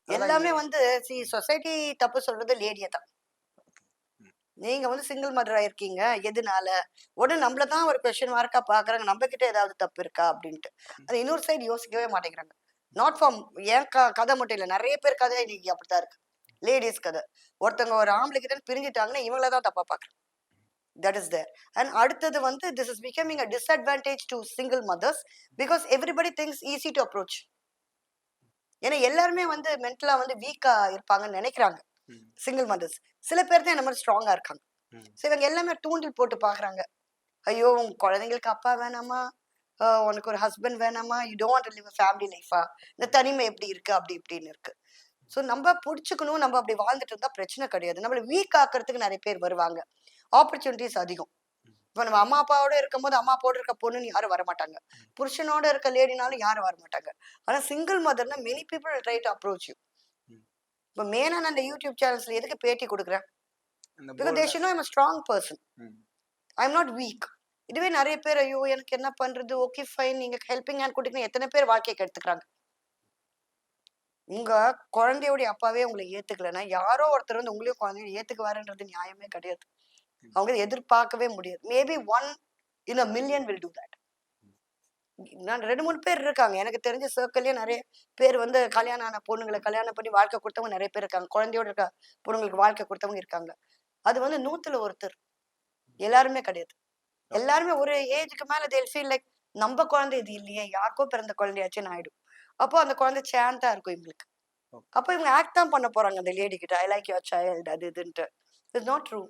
அதான் எல்லாமே இது. வந்து சொசைட்டி தப்பு சொல்றது லேடிய தான். ம். நீங்க வந்து சிங்கிள் மதரா இருக்கீங்க. எதுனால? உடனே நம்மள தான் ஒரு கொஸ்டின் மார்க்கா பார்க்குறாங்க. நம்ம கிட்ட ஏதாவது தப்பு இருக்கா? அப்படின்ட்டு. ம். அது இன்னொரு சைடு யோசிக்கவே மாட்டேங்கிறாங்க. நாட் ஃபார் என் கதை மட்டும் இல்ல. நெறைய பேர் கதை இன்னைக்கு அப்படித்தான் இருக்கு. லேடீஸ் கதை. ஒருத்தவங்க ஒரு ஆம்பளை கிட்ட பிரிஞ்சுட்டாங்கன்னா, இவங்கள தான் தப்பா பார்க்குறாங்க. That is there. அண்ட் அடுத்தது வந்து this is becoming a disadvantage to single mothers because everybody thinks easy to approach. ஏன்னா எல்லாருமே வந்து மென்டலா வந்து வீக்கா இருப்பாங்கன்னு நெனைக்கிறாங்க. ம். Single mothers. சில பேர் தான் என்ன மாரி ஸ்ட்ராங்கா இருக்காங்க. ம். ஸோ இவங்க எல்லாமே தூண்டில் போட்டு பார்க்குறாங்க. ஐயோ! உன் குழந்தைங்களுக்கு அப்பா வேணாமா? உனக்கு ஒரு ஹஸ்பண்ட் வேணாமா? You don't want to live a family லைஃபா? இந்த தனிமை எப்படி இருக்கு? அப்படி இப்படின்னு இருக்கு. ஸோ நம்ப புடிச்சுக்கணும். நம்ம அப்படி வாழ்ந்துட்டு இருந்தா பிரச்சனை கிடையாது. நம்மள வீக் ஆக்குறதுக்கு நெறைய பேர் வருவாங்க. ஆப்பர்ச்சுனிட்டீஸ் அதிகம். இப்ப நம்ம அம்மா, அப்பாவோட இருக்கும்போது, அம்மா அப்பாவோட இருக்க பொண்ணுன்னு யாரும் வரமாட்டாங்க. ம். புருஷனோட இருக்க லேடினாலும் யாரும் வரமாட்டாங்க. ஆனா சிங்கிள் மதர்னா many people will try to approach you. ம். இப்ப மெயினா நான் இந்த யூடியூப் சேனல்ஸ்ல எதுக்கு பேட்டி குடுக்குறேன்? அந்த பிகாஸ் தே போல்டா. Should know I am a strong person. ம். I am not weak. இதுவே நெறைய பேர், ஐயோ! எனக்கு என்ன பண்றது? Okay fine. நீங்க ஹெல்பிங் ஹேண்ட் குடுத்தீங்கன்னா எத்தன பேர் வாழ்க்கைய கெடுத்துக்கிறாங்க. உங்க குழந்தையோடைய அப்பாவே உங்கள ஏத்துக்கலன்னா, யாரோ ஒருத்தர் வந்து உங்களையும் குழந்தையும் ஏத்துக்குவாருன்றது நியாயமே கிடையாது. ம். அவங்க எதிர்பார்க்கவே முடியாது. Maybe 1 in a million will do that. ம். நான் 2, 3 பேர் இருக்காங்க. எனக்கு தெரிஞ்ச சர்க்கிள்லயே நெறைய பேர் வந்து கல்யாணம் ஆன பொண்ணுங்கள கல்யாணம் பண்ணி வாழ்க்கை குடுத்தவங்க நெறைய பேர் இருக்காங்க. குழந்தையோட இருக்க பொண்ணுங்களுக்கு வாழ்க்கை குடுத்தவங்க இருக்காங்க. அது வந்து 100ல ஒருத்தர். எல்லாருமே கிடையாது. ஓகே. எல்லாருமே ஒரு ஏஜ்க்கு மேல தே வில் ஃபீல் லைக் நம்ப குழந்தை இது இல்லையே! யாருக்கோ பிறந்த குழந்தையாச்சேன்னு ஆயிடும். அப்போ அந்த குழந்தை சாந்தா இருக்கும் இவங்களுக்கு. ஓகே. அப்போ இவங்க ஆக்ட் தான் பண்ண போறாங்க அந்த லேடி கிட்ட. ஐ லைக் யுவர் சைல்ட் அது இதுன்ட்டு. It's not true.